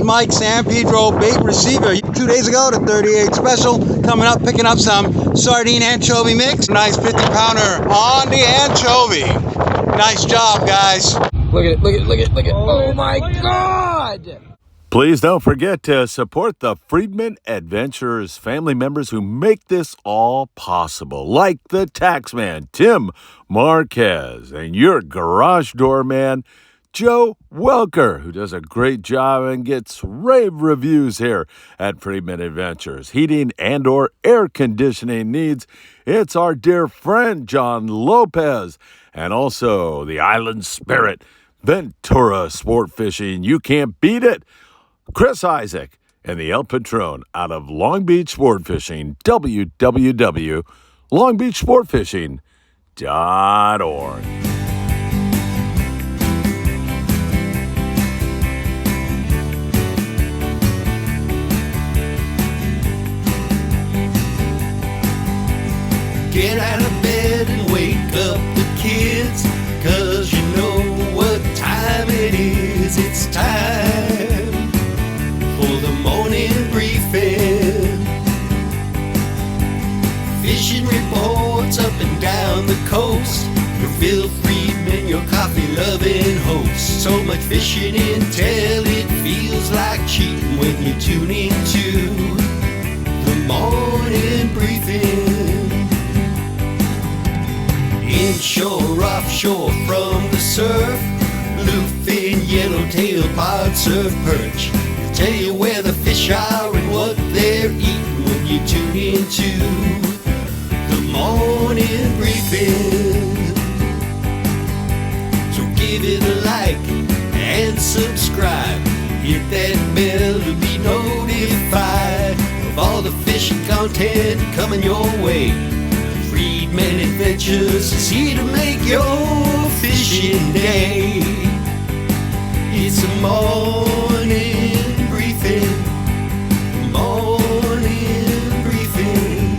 Mike San Pedro bait receiver. 2 days ago, the 38 special, coming up, picking up some sardine anchovy mix. Nice 50-pounder on the anchovy. Nice job, guys. Look at it. Oh my God! Please don't forget to support the Freedman Adventurers family members who make this all possible, like the taxman, Tim Marquez, and your garage door man, Joe Welker, who does a great job and gets rave reviews here at Freedman Adventures. Heating and or air conditioning needs, it's our dear friend, John Lopez, and also the Island Spirit, Ventura Sport Fishing. You can't beat it. Chris Isaac and the El Patron out of Long Beach Sport Fishing, www.longbeachsportfishing.org. Get out of bed and wake up the kids, 'cause you know what time it is. It's time for the morning briefing. Fishing reports up and down the coast. Your Phil Friedman, your coffee-loving host. So much fishing intel, it feels like cheating when you tune into the morning briefing. Inshore, offshore, from the surf, bluefin, yellowtail, pod, surf, perch. They'll tell you where the fish are and what they're eating when you tune into the morning briefing. So give it a like and subscribe. Hit that bell to be notified of all the fishing content coming your way. Freedman Adventures is here to make your fishing day. It's a morning briefing. Morning briefing.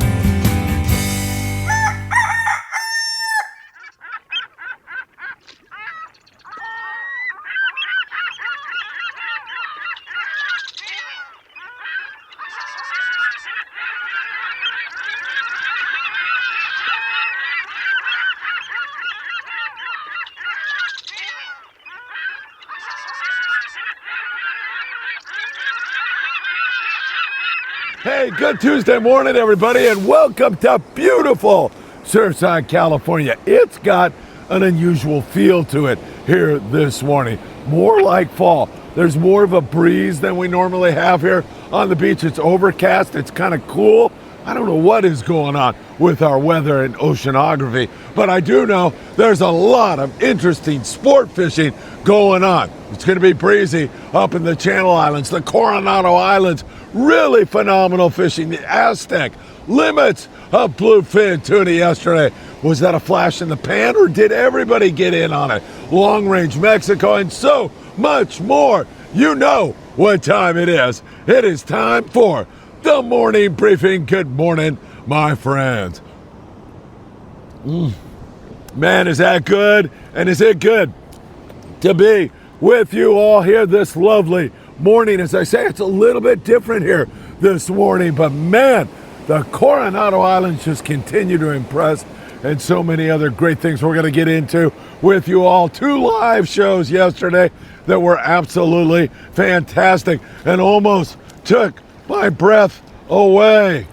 Hey, good Tuesday morning, everybody, and welcome to beautiful Surfside, California. It's got an unusual feel to it here this morning, more like fall. There's more of a breeze than we normally have here on the beach. It's overcast, it's kind of cool. I don't know what is going on with our weather and oceanography, but I do know there's a lot of interesting sport fishing going on. It's going to be breezy up in the Channel Islands, the Coronado Islands. Really phenomenal fishing. The Aztec limits of bluefin tuna yesterday. Was that a flash in the pan, or did everybody get in on it? Long range Mexico and so much more. You know what time it is. It is time for the morning briefing. Good morning, my friends. Man, is that good? And is it good to be with you all here this lovely morning? As I say, it's a little bit different here this morning, but man, the Coronado Islands just continue to impress, and so many other great things we're going to get into with you all. 2 live shows yesterday that were absolutely fantastic and almost took my breath away.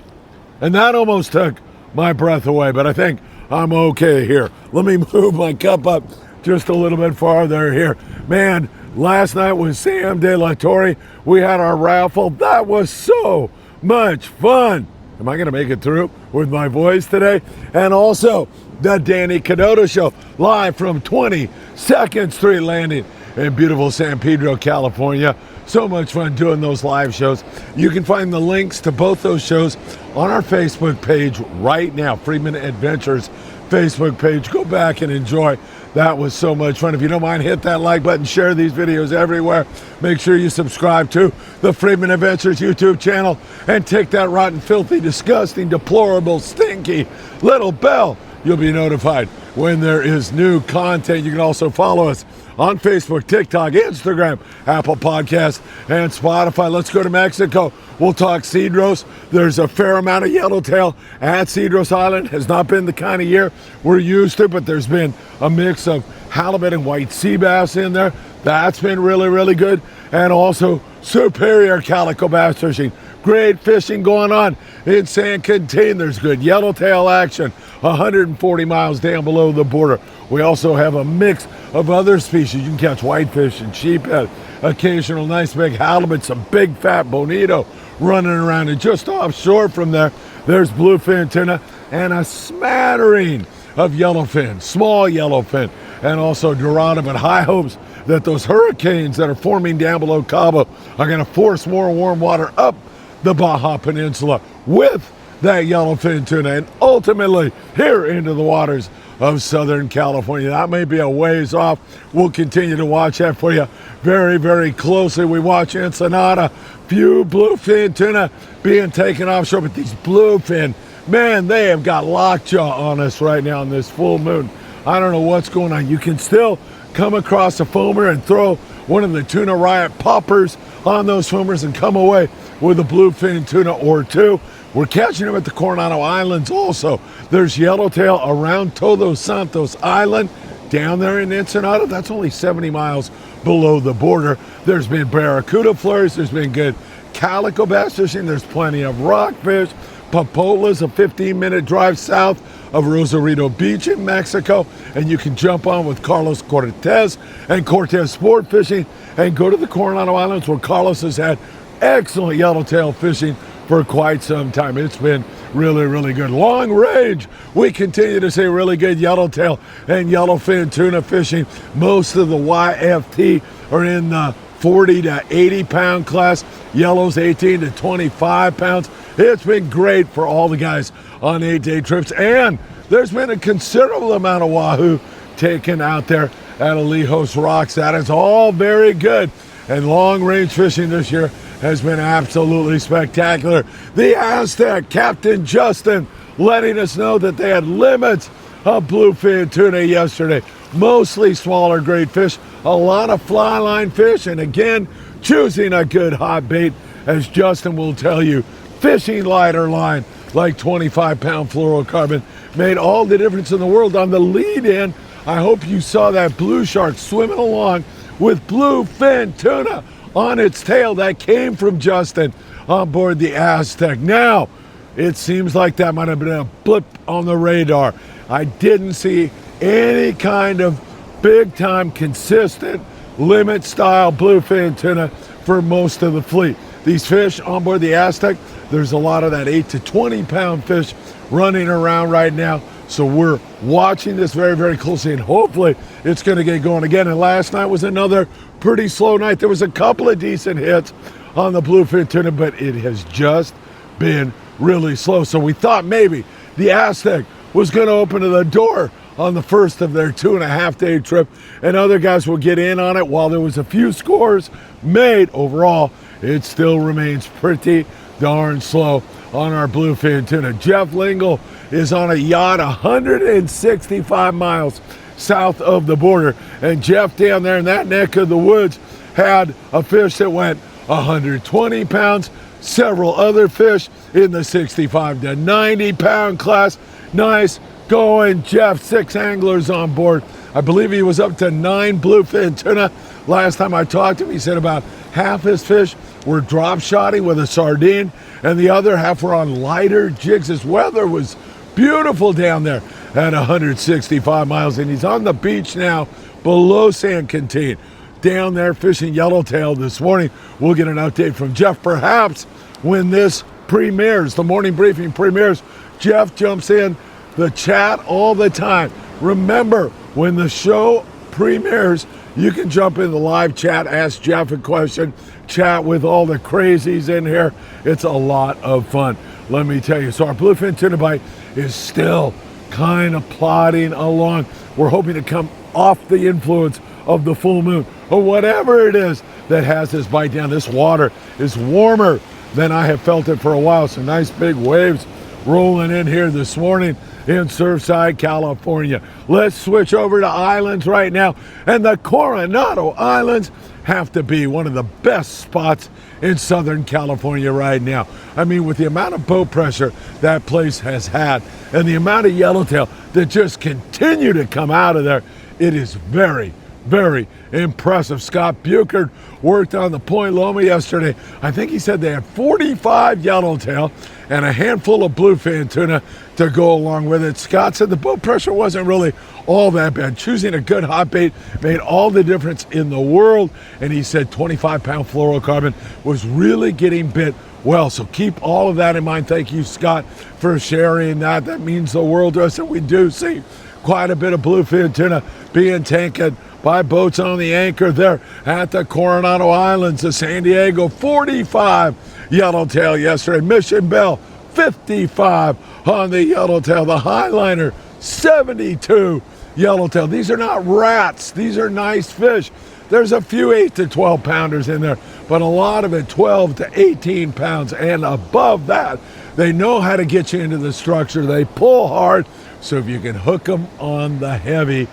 And that almost took my breath away, but I think I'm okay here. Let me move my cup up just a little bit farther here. Man, last night was Sam De La Torre. We had our raffle. That was so much fun. Am I going to make it through with my voice today? And also the Danny Cadoto Show, live from 22nd Street Landing in beautiful San Pedro, California. So much fun doing those live shows. You can find the links to both those shows on our Facebook page right now, Freedman Adventures Facebook page. Go back and enjoy. That was so much fun. If you don't mind, hit that like button, share these videos everywhere. Make sure you subscribe to the Freedman Adventures YouTube channel and tick that rotten, filthy, disgusting, deplorable, stinky little bell. You'll be notified when there is new content. You can also follow us on Facebook, TikTok, Instagram, Apple Podcasts, and Spotify. Let's go to Mexico. We'll talk Cedros. There's a fair amount of yellowtail at Cedros Island. Has not been the kind of year we're used to, but there's been a mix of halibut and white sea bass in there. That's been really, really good. And also superior calico bass fishing. Great fishing going on in San Quintin. There's good yellowtail action 140 miles down below the border. We also have a mix of other species. You can catch whitefish and sheephead, occasional nice big halibut, some big fat bonito running around. And just offshore from there, there's bluefin tuna and a smattering of yellowfin, small yellowfin, and also dorado. But high hopes that those hurricanes that are forming down below Cabo are going to force more warm water up the Baja Peninsula with that yellowfin tuna and ultimately here into the waters of Southern California. That may be a ways off. We'll continue to watch that for you very, very closely. We watch Ensenada, few bluefin tuna being taken offshore, but these bluefin, man, they have got lockjaw on us right now on this full moon. I don't know what's going on. You can still come across a foamer and throw one of the Tuna Riot poppers on those foamers and come away with a bluefin tuna or two. We're catching them at the Coronado Islands also. There's yellowtail around Todos Santos Island down there in Ensenada. That's only 70 miles below the border. There's been barracuda flurries. There's been good calico bass fishing. There's plenty of rockfish. Popola's a 15-minute drive south of Rosarito Beach in Mexico, and you can jump on with Carlos Cortez and Cortez Sport Fishing and go to the Coronado Islands where Carlos has had excellent yellowtail fishing for quite some time. It's been really, really good. Long range, we continue to see really good yellowtail and yellowfin tuna fishing. Most of the YFT are in the 40 to 80 pound class, yellows 18 to 25 pounds. It's been great for all the guys on 8-day trips, and there's been a considerable amount of wahoo taken out there at Alijos Rocks. That is all very good, and long range fishing this year has been absolutely spectacular. The Aztec, Captain Justin, letting us know that they had limits of bluefin tuna yesterday. Mostly smaller grade fish, a lot of fly line fish, and again, choosing a good hot bait, as Justin will tell you. Fishing lighter line, like 25-pound fluorocarbon, made all the difference in the world. On the lead in, I hope you saw that blue shark swimming along with bluefin tuna on its tail. That came from Justin on board the Aztec. Now, it seems like that might have been a blip on the radar. I didn't see any kind of big-time, consistent, limit-style bluefin tuna for most of the fleet. These fish on board the Aztec, there's a lot of that 8 to 20-pound fish running around right now. So we're watching this very, very closely, and hopefully it's going to get going again. And last night was another pretty slow night. There was a couple of decent hits on the bluefin tuna, but it has just been really slow. So we thought maybe the Aztec was going to open the door on the first of their 2.5-day trip, and other guys will get in on it. While there was a few scores made, overall, it still remains pretty darn slow on our bluefin tuna. Jeff Lingle is on a yacht 165 miles south of the border, and Jeff down there in that neck of the woods had a fish that went 120 pounds, several other fish in the 65 to 90 pound class. Nice going, Jeff. 6 anglers on board. I believe he was up to 9 bluefin tuna. Last time I talked to him, he said about half his fish were drop shotting with a sardine, and the other half were on lighter jigs. This weather was beautiful down there at 165 miles, and he's on the beach now below San Quintin, down there fishing yellowtail this morning. We'll get an update from Jeff perhaps when this premieres, the morning briefing premieres. Jeff jumps in the chat all the time. Remember, when the show premieres, you can jump in the live chat, ask Jeff a question, chat with all the crazies in here. It's a lot of fun, let me tell you. So our bluefin tuna bite is still kind of plodding along. We're hoping to come off the influence of the full moon or whatever it is that has this bite down. This water is warmer than I have felt it for a while. So nice big waves rolling in here this morning. in Surfside, California. Let's switch over to islands right now. And the Coronado Islands have to be one of the best spots in Southern California right now. I mean, with the amount of boat pressure that place has had and the amount of yellowtail that just continue to come out of there, it is very, very impressive. Scott Buchard worked on the Point Loma yesterday. I think he said they had 45 yellowtail and a handful of bluefin tuna to go along with it. Scott said the boat pressure wasn't really all that bad. Choosing a good hot bait made all the difference in the world. And he said 25-pound fluorocarbon was really getting bit well. So keep all of that in mind. Thank you, Scott, for sharing that. That means the world to us. And we do see quite a bit of bluefin tuna being taken by boats on the anchor there at the Coronado Islands of San Diego. 45 yellowtail yesterday. Mission Bell, 55 on the yellowtail. The Highliner, 72 yellowtail. These are not rats. These are nice fish. There's a few 8 to 12 pounders in there, but a lot of it 12 to 18 pounds and above that. They know how to get you into the structure. They pull hard. So if you can hook them on the heavy,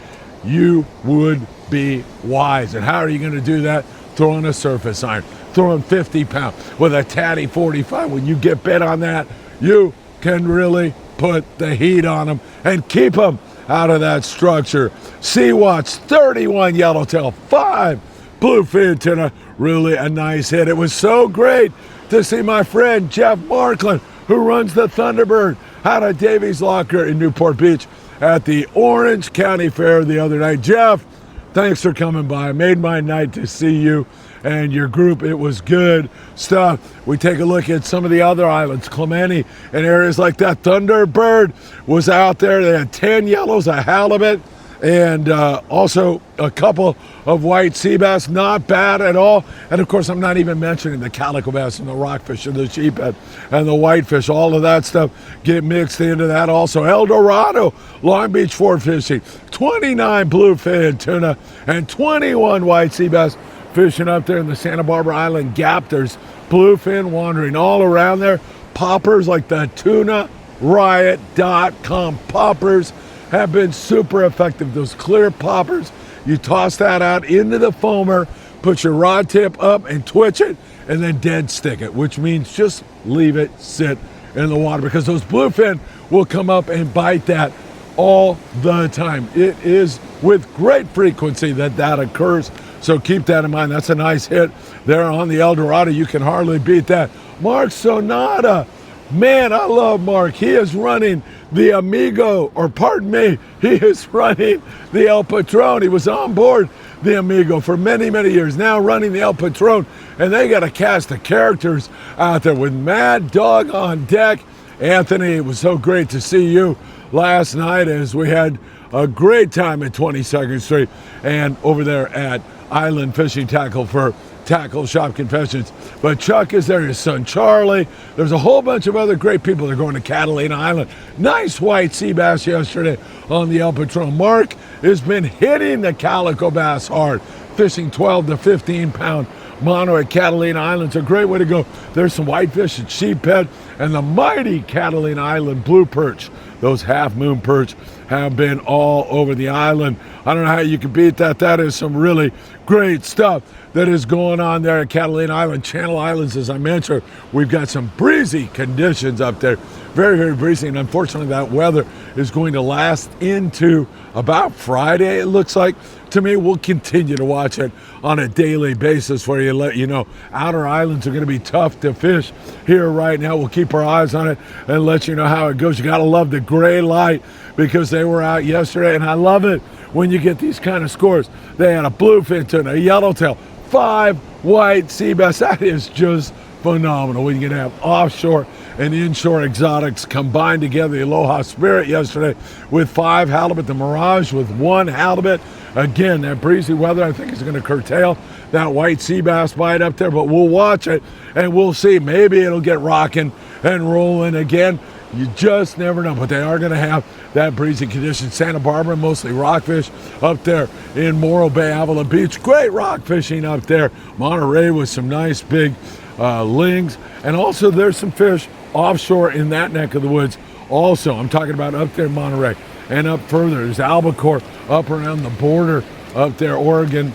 you would be wise. And how are you going to do that? Throwing a surface iron, throwing 50 pound with a Tatty 45. When you get bit on that, you can really put the heat on them and keep them out of that structure. Sea Watch, 31 yellowtail, 5 bluefin tuna. Really a nice hit. It was so great to see my friend Jeff Markland, who runs the Thunderbird out of Davies Locker in Newport Beach at the Orange County Fair the other night. Jeff, thanks for coming by. It made my night to see you and your group. It was good stuff. We take a look at some of the other islands, Clemente and areas like that. Thunderbird was out there. They had 10 yellows, a halibut, and also a couple of white sea bass. Not bad at all. And of course, I'm not even mentioning the calico bass and the rockfish and the sheephead and the whitefish. All of that stuff get mixed into that also. El Dorado, Long Beach Fort Fishing, 29 bluefin tuna and 21 white sea bass fishing up there in the Santa Barbara Island Gap. There's bluefin wandering all around there. Poppers like the TunaRiot.com poppers have been super effective. Those clear poppers, you toss that out into the foamer, put your rod tip up and twitch it, and then dead stick it, which means just leave it sit in the water, because those bluefin will come up and bite that all the time. It is with great frequency that occurs, so keep that in mind. That's a nice hit there on the El Dorado. You can hardly beat that. Mark Sonata, man, I love Mark. He is running the Amigo, or pardon me, he is running the El Patron. He was on board the Amigo for many, many years, now running the El Patron, and they got a cast of characters out there with Mad Dog on deck. Anthony, it was so great to see you last night as we had a great time at 22nd Street and over there at Island Fishing Tackle for Tackle Shop Confessions. But Chuck is there, his son Charlie. There's a whole bunch of other great people that are going to Catalina Island. Nice white sea bass yesterday on the El Patron. Mark has been hitting the calico bass hard, fishing 12 to 15 pound mono at Catalina Island. It's a great way to go. There's some whitefish at sheephead and the mighty Catalina Island blue perch. Those half moon perch have been all over the island. I don't know how you can beat that. That is some really great stuff that is going on there at Catalina Island. Channel Islands, as I mentioned, we've got some breezy conditions up there. Very, very breezy, and unfortunately that weather is going to last into about Friday, it looks like. To me, we'll continue to watch it on a daily basis for you, let you know. Outer islands are going to be tough to fish here right now. We'll keep our eyes on it and let you know how it goes. You got to love the gray light because they were out yesterday, and I love it when you get these kind of scores. They had a bluefin tuna, a yellowtail, 5 white sea bass. That is just phenomenal when you can have offshore and inshore exotics combined together. The Aloha Spirit yesterday with 5 halibut, the Mirage with 1 halibut. Again, that breezy weather I think is going to curtail that white sea bass bite up there, but we'll watch it and we'll see. Maybe it'll get rocking and rolling again. You just never know, but they are going to have that breezy condition. Santa Barbara, mostly rockfish up there in Morro Bay, Avila Beach. Great rock fishing up there. Monterey with some nice big lings. And also there's some fish offshore in that neck of the woods Also, I'm talking about up there in Monterey and up further. There's albacore up around the border up there, Oregon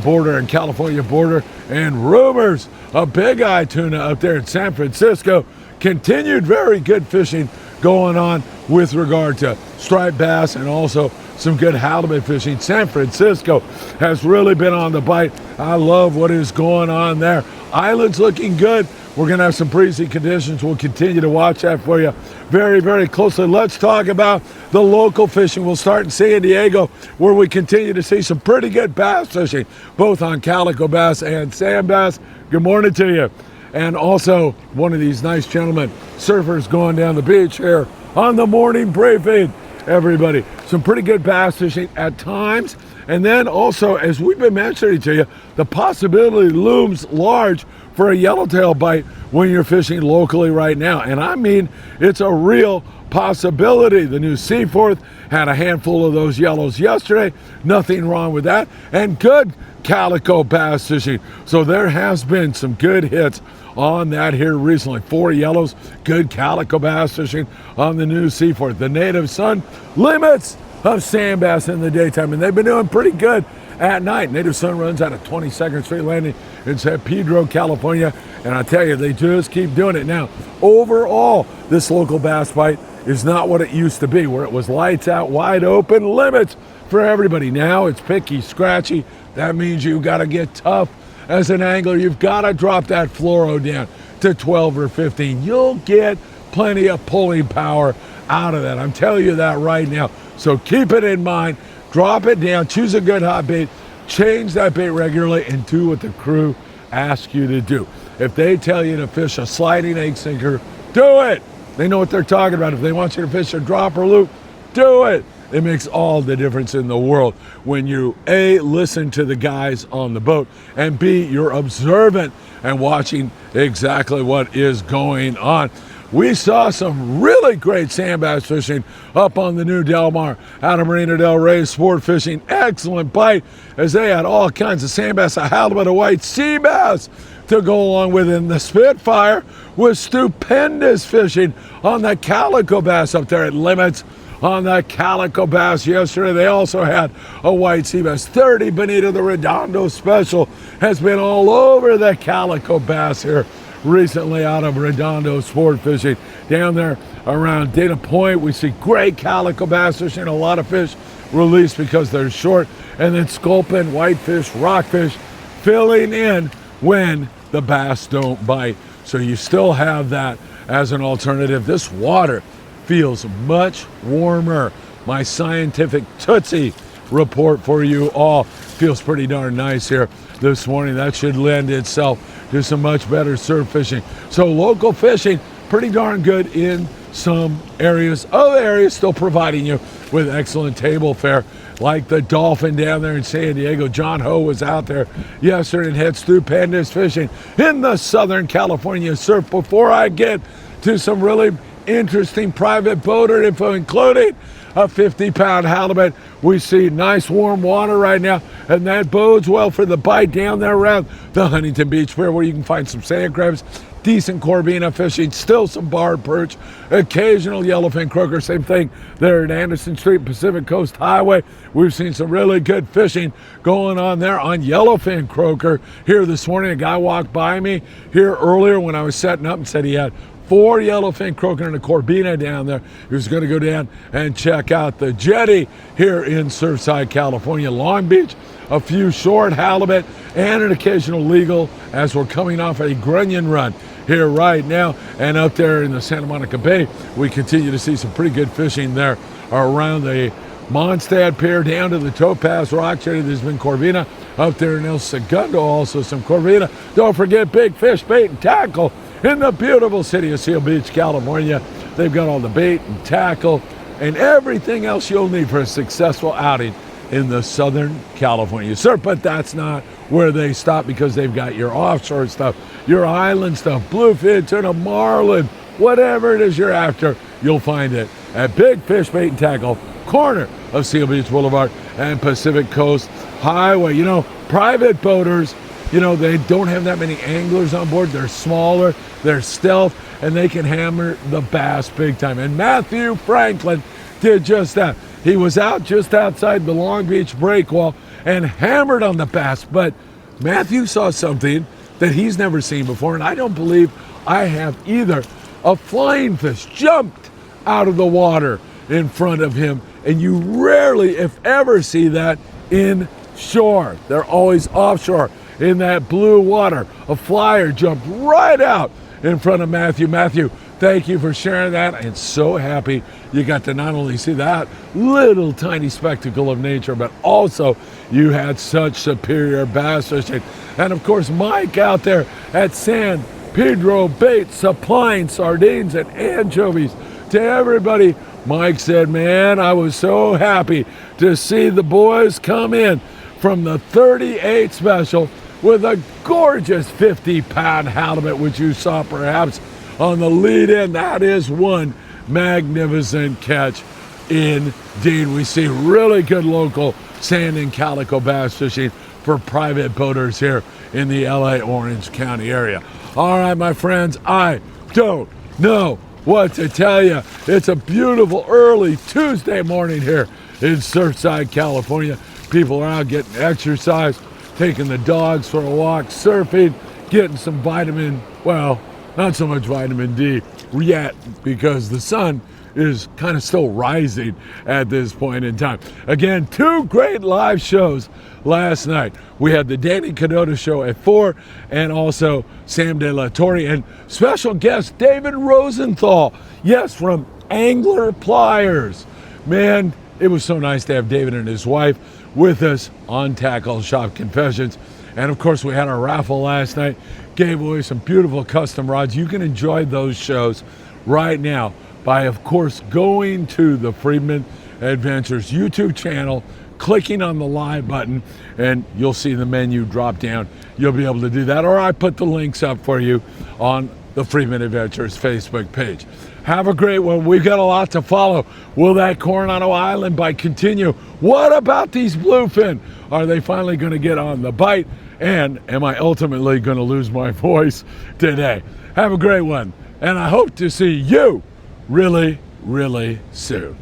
border and California border, and rumors of big eye tuna up there in San Francisco. Continued very good fishing going on with regard to striped bass and also some good halibut fishing. San Francisco has really been on the bite. I love what is going on there. Island's looking good. We're going to have some breezy conditions. We'll continue to watch that for you very, very closely. Let's talk about the local fishing. We'll start in San Diego, where we continue to see some pretty good bass fishing, both on calico bass and sand bass. Good morning to you. And also, one of these nice gentlemen, surfers going down the beach here on the morning briefing. Everybody, some pretty good bass fishing at times. And then also, as we've been mentioning to you, the possibility looms large for a yellowtail bite when you're fishing locally right now. And I mean, it's a real possibility. The new Seaforth had a handful of those yellows yesterday. Nothing wrong with that. And good calico bass fishing. So there has been some good hits on that here recently. 4 yellows, good calico bass fishing on the new Seaforth. The native sun limits of sand bass in the daytime, and they've been doing pretty good at night. Native sun runs out of 22nd Street Landing in San Pedro, California, and I tell you, they just keep doing it. Now, overall, this local bass bite is not what it used to be, where it was lights out, wide open, limits for everybody. Now it's picky, scratchy. That means you got to get tough as an angler. You've got to drop that fluoro down to 12 or 15. You'll get plenty of pulling power out of that. I'm telling you that right now. So keep it in mind. Drop it down. Choose a good hot bait. Change that bait regularly and do what the crew asks you to do. If they tell you to fish a sliding egg sinker, do it. They know what they're talking about. If they want you to fish a dropper loop, do it. It makes all the difference in the world when you, A, listen to the guys on the boat, and B, you're observant and watching exactly what is going on. We saw some really great sand bass fishing up on the new Del Mar out of Marina Del Rey Sport Fishing. Excellent bite as they had all kinds of sand bass, a halibut, a white sea bass to go along with it. And the Spitfire was stupendous fishing on the calico bass up there at limits. On that calico bass yesterday, they also had a white sea bass. 30 Bonita, the Redondo Special, has been all over the calico bass here recently out of Redondo Sport Fishing. Down there around Dana Point, we see great calico bass fishing, a lot of fish released because they're short, and then sculpin, whitefish, rockfish filling in when the bass don't bite. So you still have that as an alternative. This water feels much warmer. My scientific Tootsie report for you all feels pretty darn nice here this morning. That should lend itself to some much better surf fishing. So local fishing, pretty darn good in some areas. Other areas still providing you with excellent table fare, like the Dolphin down there in San Diego. John Ho was out there yesterday and had stupendous fishing in the Southern California surf. Before I get to some really interesting private boater info, including a 50-pound halibut. We see nice warm water right now, and that bodes well for the bite down there around the Huntington Beach Pier, where you can find some sand crabs, decent corvina fishing, still some barred perch, occasional yellowfin croaker. Same thing there at Anderson Street, Pacific Coast Highway. We've seen some really good fishing going on there on yellowfin croaker here this morning. A guy walked by me here earlier when I was setting up and said he had 4 yellowfin croaker and a corvina down there. He was going to go down and check out the jetty here in Surfside, California. Long Beach, a few short halibut and an occasional legal as we're coming off a grunion run here right now. And up there in the Santa Monica Bay, we continue to see some pretty good fishing there around the Mondstadt Pier down to the Topaz Rock Jetty. There's been corvina up there in El Segundo, also some corvina. Don't forget big fish, bait, and tackle in the beautiful city of Seal Beach, California. They've got all the bait and tackle and everything else you'll need for a successful outing in the Southern California surf. But that's not where they stop, because they've got your offshore stuff, your island stuff, bluefin tuna, marlin, whatever it is you're after, you'll find it at Big Fish Bait and Tackle, corner of Seal Beach Boulevard and Pacific Coast Highway. You know, private boaters You know, they don't have that many anglers on board. They're smaller, they're stealth, and they can hammer the bass big time. And Matthew Franklin did just that. He was out just outside the Long Beach breakwall and hammered on the bass. But Matthew saw something that he's never seen before, and I don't believe I have either. A flying fish jumped out of the water in front of him, and you rarely, if ever, see that inshore. They're always offshore in that blue water. A flyer jumped right out in front of Matthew. Matthew, thank you for sharing that. I'm so happy you got to not only see that little tiny spectacle of nature, but also you had such superior bass fishing. And of course, Mike out there at San Pedro Bait supplying sardines and anchovies to everybody. Mike said, man, I was so happy to see the boys come in from the 38 special with a gorgeous 50-pound halibut, which you saw perhaps on the lead in. That is one magnificent catch indeed. We see really good local sand and calico bass fishing for private boaters here in the LA Orange County area. All right, my friends, I don't know what to tell you. It's a beautiful early Tuesday morning here in Surfside, California. People are out getting exercise, taking the dogs for a walk, surfing, getting some vitamin, well, not so much vitamin D yet because the sun is kind of still rising at this point in time. Again, 2 great live shows last night. We had the Danny Cadota show at 4 and also Sam De La Torre and special guest David Rosenthal. Yes, from Angler Pliers. Man, it was so nice to have David and his wife with us on Tackle Shop Confessions. And of course, we had our raffle last night, gave away some beautiful custom rods. You can enjoy those shows right now by, of course, going to the Friedman Adventures YouTube channel, clicking on the live button, and you'll see the menu drop down. You'll be able to do that, or I put the links up for you on the Friedman Adventures Facebook page. Have a great one. We've got a lot to follow. Will that Coronado Island bite continue? What about these bluefin? Are they finally going to get on the bite? And am I ultimately going to lose my voice today? Have a great one. And I hope to see you really, really soon.